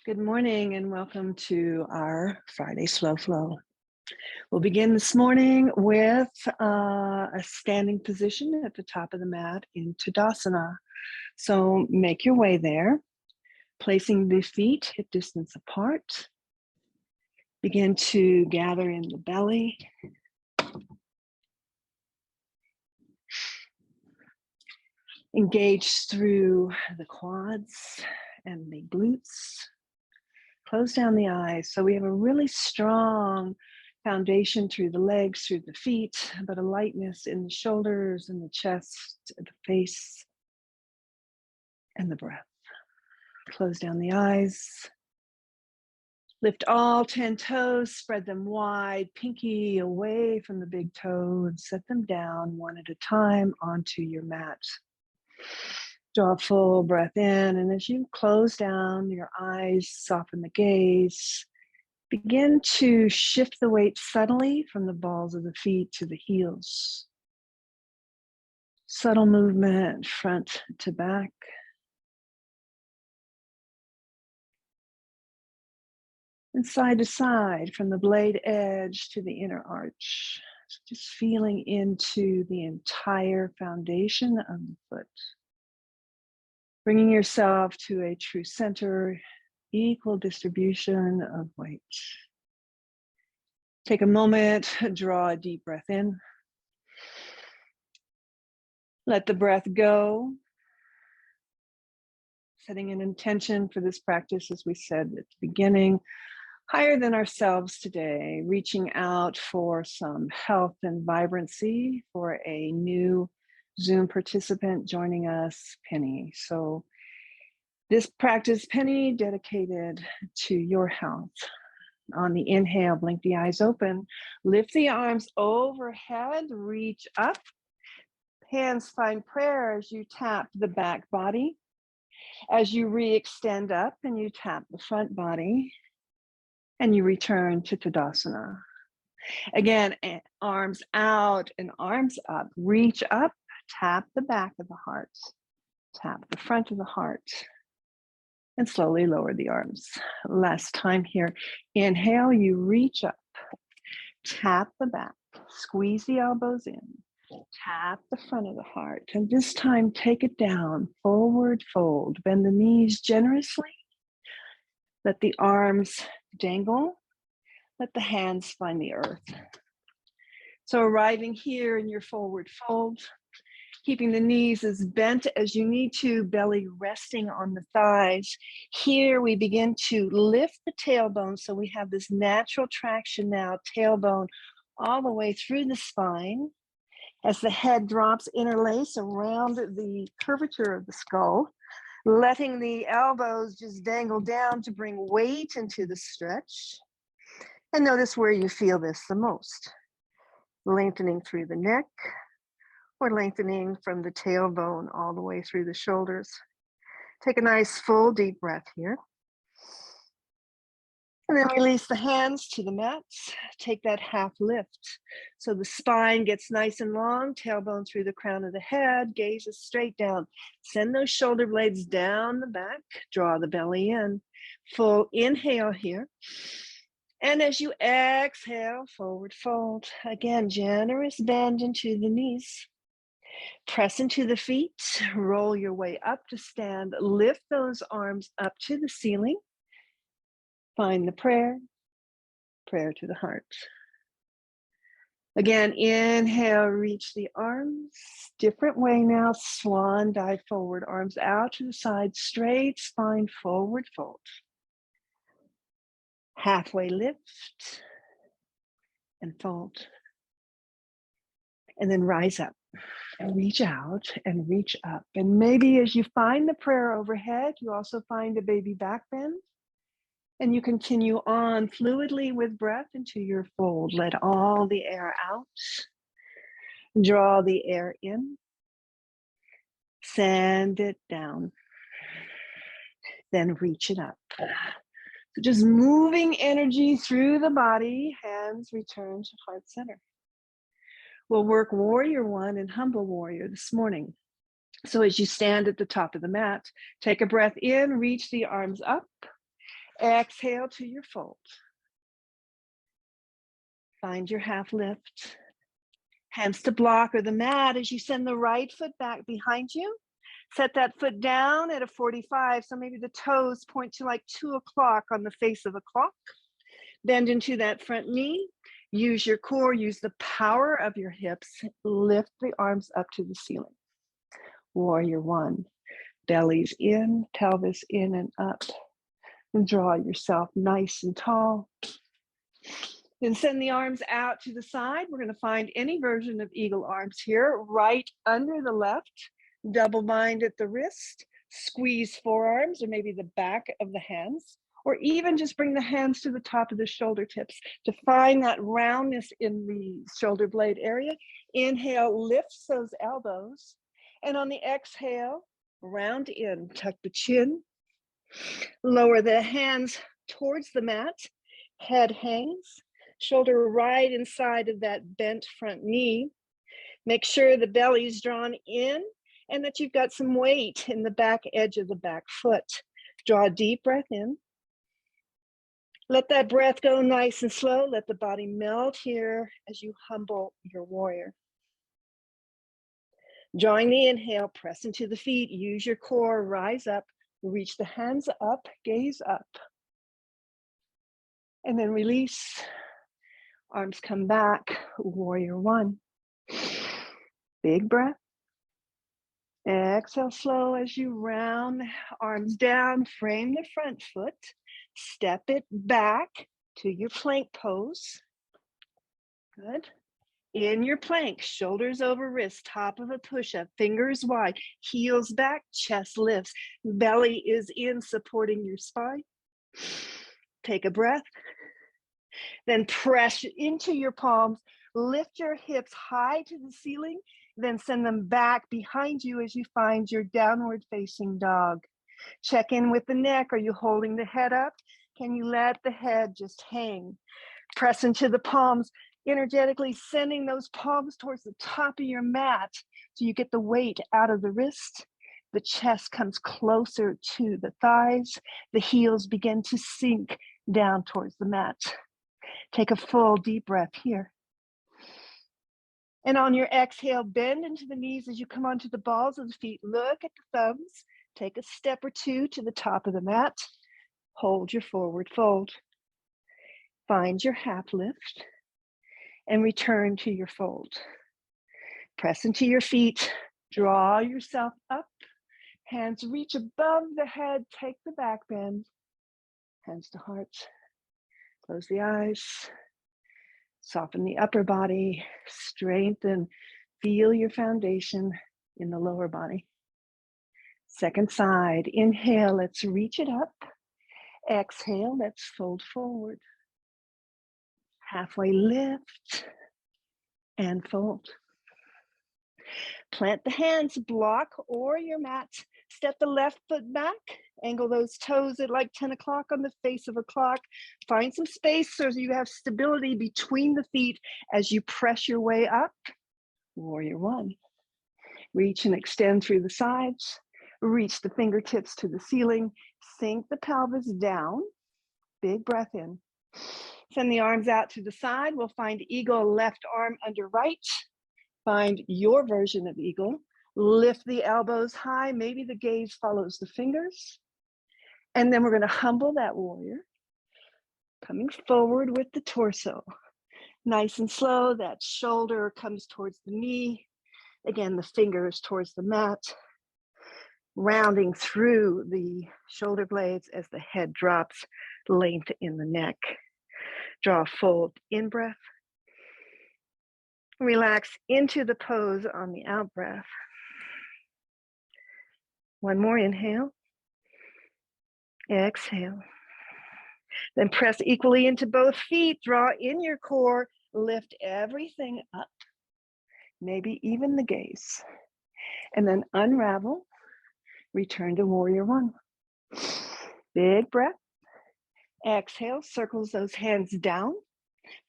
Good morning and welcome to our Friday Slow Flow. We'll begin this morning with a standing position at the top of the mat in Tadasana. So make your way there, placing the feet hip distance apart. Begin to gather in the belly. Engage through the quads and the glutes. Close down the eyes. So we have a really strong foundation through the legs, through the feet, but a lightness in the shoulders and the chest, the face, and the breath. Close down the eyes. Lift all 10 toes, spread them wide, pinky away from the big toe, and set them down one at a time onto your mat. Draw a full breath in, and as you close down your eyes, soften the gaze, begin to shift the weight subtly from the balls of the feet to the heels. Subtle movement, front to back. And side to side, from the blade edge to the inner arch. Just feeling into the entire foundation of the foot. Bringing yourself to a true center, equal distribution of weight. Take a moment, draw a deep breath in. Let the breath go. Setting an intention for this practice, as we said at the beginning, higher than ourselves today, reaching out for some health and vibrancy for a new Zoom participant joining us, Penny. So this practice, Penny, dedicated to your health. On the inhale, blink the eyes open, lift the arms overhead, reach up. Hands find prayer as you tap the back body. As you re-extend up and you tap the front body and you return to Tadasana. Again, arms out and arms up, reach up, tap the back of the heart, tap the front of the heart, and slowly lower the arms. Last time here, inhale, you reach up, tap the back, squeeze the elbows in, tap the front of the heart, and this time take it down, forward fold, bend the knees generously, let the arms dangle, let the hands find the earth. So arriving here in your forward fold, keeping the knees as bent as you need to, belly resting on the thighs. Here we begin to lift the tailbone, so we have this natural traction now, tailbone all the way through the spine. As the head drops, interlace around the curvature of the skull, letting the elbows just dangle down to bring weight into the stretch. And notice where you feel this the most. Lengthening through the neck or lengthening from the tailbone all the way through the shoulders. Take a nice full deep breath here. And then release the hands to the mats. Take that half lift. So the spine gets nice and long, tailbone through the crown of the head, gaze is straight down. Send those shoulder blades down the back, draw the belly in. Full inhale here. And as you exhale, forward fold. Again, generous bend into the knees. Press into the feet, roll your way up to stand, lift those arms up to the ceiling. Find the prayer, prayer to the heart. Again, inhale, reach the arms. Different way now, swan dive forward, arms out to the side, straight spine, forward fold. Halfway lift and fold. And then rise up and reach out and reach up. And maybe as you find the prayer overhead, you also find a baby back bend. And you continue on fluidly with breath into your fold. Let all the air out. Draw the air in. Send it down. Then reach it up. So just moving energy through the body, hands return to heart center. We'll work warrior one and humble warrior this morning. So as you stand at the top of the mat, take a breath in, reach the arms up. Exhale to your fold. Find your half lift. Hands to block or the mat as you send the right foot back behind you. Set that foot down at a 45. So maybe the toes point to like 2 o'clock on the face of a clock. Bend into that front knee. Use your core, use the power of your hips. Lift the arms up to the ceiling. Warrior one. Belly's in, pelvis in and up. And draw yourself nice and tall. Then send the arms out to the side. We're going to find any version of eagle arms here, right under the left, double bind at the wrist, squeeze forearms or maybe the back of the hands, or even just bring the hands to the top of the shoulder tips to find that roundness in the shoulder blade area. Inhale, lifts those elbows. And on the exhale, round in, tuck the chin, lower the hands towards the mat, head hangs. Shoulder right inside of that bent front knee. Make sure the belly's drawn in and that you've got some weight in the back edge of the back foot. Draw a deep breath in. Let that breath go nice and slow. Let the body melt here as you humble your warrior. Drawing the inhale, press into the feet, use your core, rise up, reach the hands up, gaze up. And then release. Arms come back, warrior one. Big breath. Exhale slow as you round the arms down, frame the front foot, step it back to your plank pose. Good. In your plank, shoulders over wrist, top of a push-up, fingers wide, heels back, chest lifts, belly is in, supporting your spine. Take a breath. Then press into your palms, lift your hips high to the ceiling, then send them back behind you as you find your downward facing dog. Check in with the neck. Are you holding the head up? Can you let the head just hang? Press into the palms, energetically sending those palms towards the top of your mat so you get the weight out of the wrist. The chest comes closer to the thighs. The heels begin to sink down towards the mat. Take a full deep breath here. And on your exhale, bend into the knees as you come onto the balls of the feet. Look at the thumbs. Take a step or two to the top of the mat. Hold your forward fold. Find your half lift and return to your fold. Press into your feet. Draw yourself up. Hands reach above the head. Take the back bend. Hands to heart. Close the eyes. Soften the upper body. Strengthen. Feel your foundation in the lower body. Second side. Inhale, let's reach it up. Exhale, let's fold forward. Halfway lift and fold. Plant the hands, block or your mat. Step the left foot back. Angle those toes at like 10 o'clock on the face of a clock. Find some space so you have stability between the feet as you press your way up. Warrior one. Reach and extend through the sides. Reach the fingertips to the ceiling. Sink the pelvis down. Big breath in. Send the arms out to the side. We'll find eagle, left arm under right. Find your version of eagle. Lift the elbows high. Maybe the gaze follows the fingers. And then we're going to humble that warrior. Coming forward with the torso. Nice and slow. That shoulder comes towards the knee. Again, the fingers towards the mat. Rounding through the shoulder blades as the head drops, length in the neck. Draw a full in-breath. Relax into the pose on the out-breath. One more inhale. Exhale. Then press equally into both feet. Draw in your core. Lift everything up. Maybe even the gaze. And then unravel. Return to warrior one. Big breath. Exhale, circles those hands down.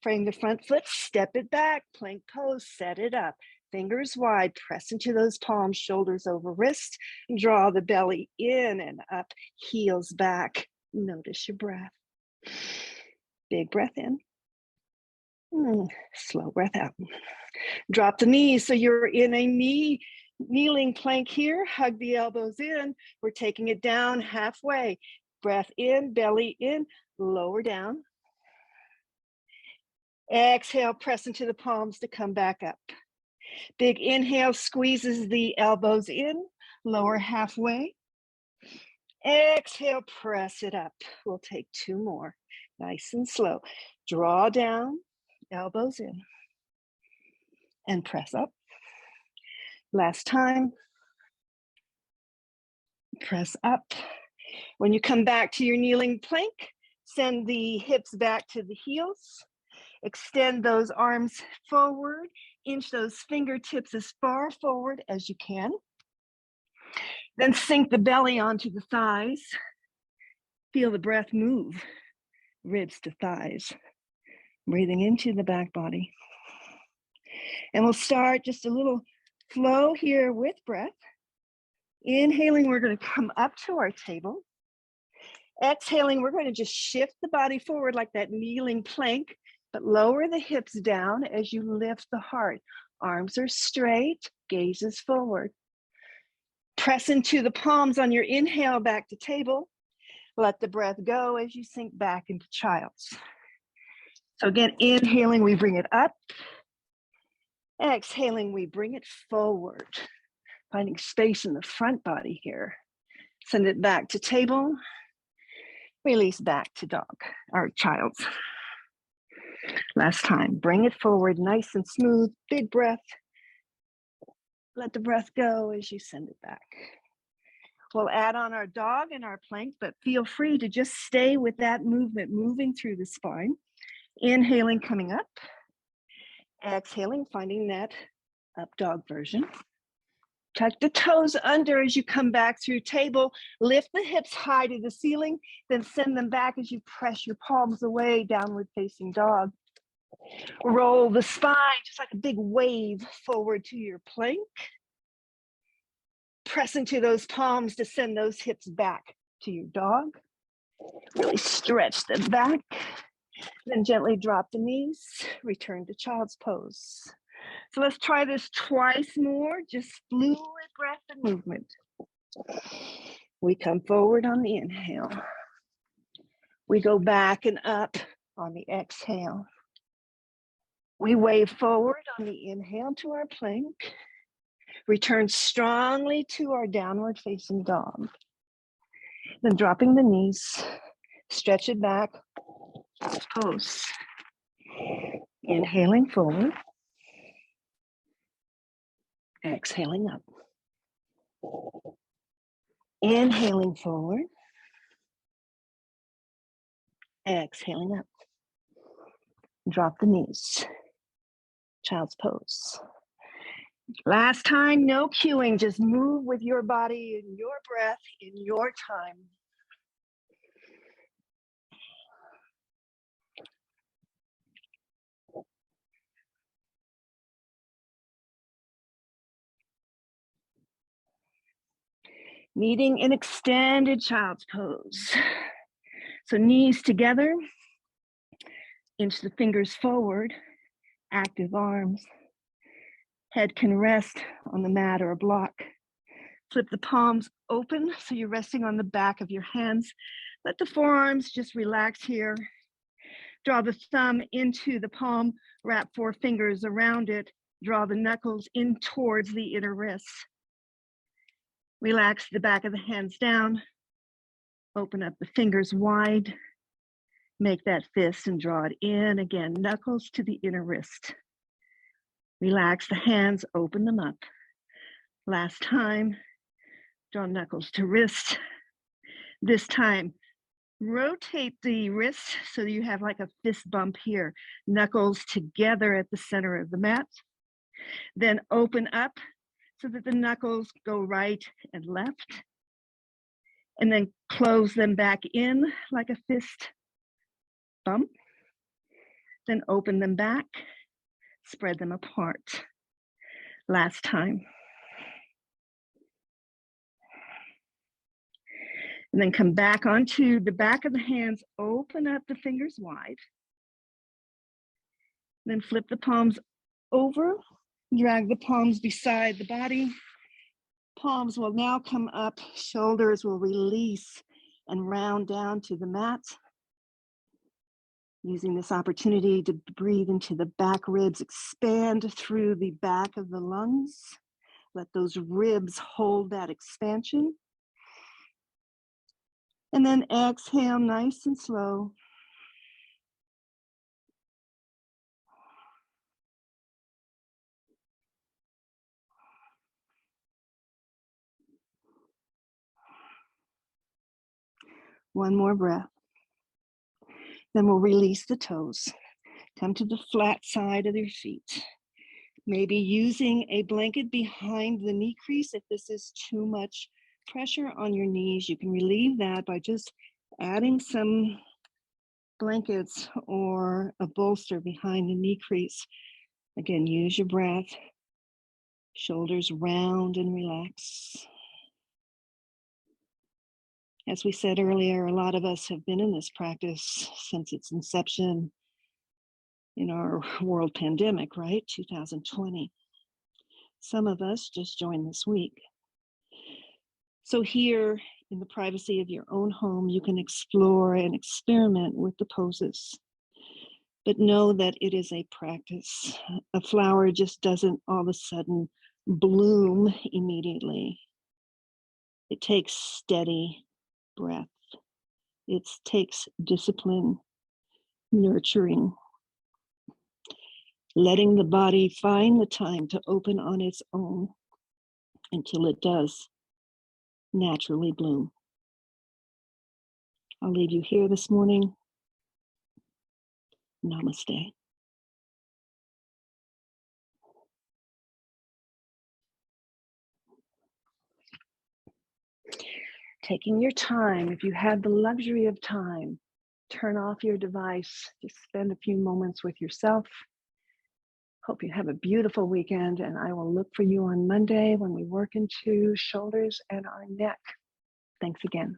Frame the front foot, step it back, plank pose, set it up. Fingers wide, press into those palms, shoulders over wrist. Draw the belly in and up, heels back. Notice your breath. Big breath in. Slow breath out. Drop the knees so you're in a kneeling plank here. Hug the elbows in. We're taking it down halfway. Breath in, belly in, lower down. Exhale, press into the palms to come back up. Big inhale squeezes the elbows in, lower halfway. Exhale, press it up. We'll take 2 more. Nice and slow. Draw down, elbows in, and press up. Last time. Press up. When you come back to your kneeling plank, send the hips back to the heels. Extend those arms forward. Inch those fingertips as far forward as you can. Then sink the belly onto the thighs. Feel the breath move, ribs to thighs. Breathing into the back body. And we'll start just a little flow here with breath. Inhaling, we're going to come up to our table. Exhaling, we're going to just shift the body forward like that kneeling plank, but lower the hips down as you lift the heart. Arms are straight, gaze is forward. Press into the palms on your inhale back to table. Let the breath go as you sink back into child's. So again, inhaling, we bring it up. Exhaling, we bring it forward. Finding space in the front body here. Send it back to table. Release back to dog, or child's. Last time, bring it forward, nice and smooth, big breath. Let the breath go as you send it back. We'll add on our dog and our plank, but feel free to just stay with that movement, moving through the spine. Inhaling, coming up. Exhaling, finding that up dog version. Tuck the toes under as you come back through table. Lift the hips high to the ceiling, then send them back as you press your palms away, downward facing dog. Roll the spine, just like a big wave, forward to your plank. Press into those palms to send those hips back to your dog. Really stretch them back. Then gently drop the knees, return to child's pose. So let's try this twice more, just fluid breath and movement. We come forward on the inhale. We go back and up on the exhale. We wave forward on the inhale to our plank. Return strongly to our downward facing dog. Then dropping the knees, stretch it back, pose. Inhaling forward. Exhaling up. Inhaling forward. Exhaling up. Drop the knees. Child's pose. Last time, no cueing, just move with your body and your breath in your time. Meeting in extended child's pose. So knees together, inch the fingers forward, active arms. Head can rest on the mat or a block. Flip the palms open so you're resting on the back of your hands. Let the forearms just relax here. Draw the thumb into the palm, wrap 4 fingers around it. Draw the knuckles in towards the inner wrists. Relax the back of the hands down. Open up the fingers wide. Make that fist and draw it in. Again, knuckles to the inner wrist. Relax the hands, open them up. Last time, draw knuckles to wrist. This time, rotate the wrist so you have like a fist bump here. Knuckles together at the center of the mat. Then open up so that the knuckles go right and left. And then close them back in like a fist bump. Then open them back, spread them apart. Last time. And then come back onto the back of the hands, open up the fingers wide. Then flip the palms over, drag the palms beside the body. Palms will now come up, shoulders will release and round down to the mat. Using this opportunity to breathe into the back ribs, expand through the back of the lungs. Let those ribs hold that expansion. And then exhale nice and slow. One more breath. Then we'll release the toes. Come to the flat side of your feet. Maybe using a blanket behind the knee crease. If this is too much pressure on your knees, you can relieve that by just adding some blankets or a bolster behind the knee crease. Again, use your breath. Shoulders round and relax. As we said earlier, a lot of us have been in this practice since its inception in our world pandemic, right? 2020. Some of us just joined this week. So here in the privacy of your own home, you can explore and experiment with the poses. But know that it is a practice. A flower just doesn't all of a sudden bloom immediately. It takes steady breath. It takes discipline, nurturing, letting the body find the time to open on its own until it does naturally bloom. I'll leave you here this morning. Namaste. Taking your time, if you have the luxury of time, turn off your device, just spend a few moments with yourself. Hope you have a beautiful weekend, and I will look for you on Monday when we work into shoulders and our neck. Thanks again.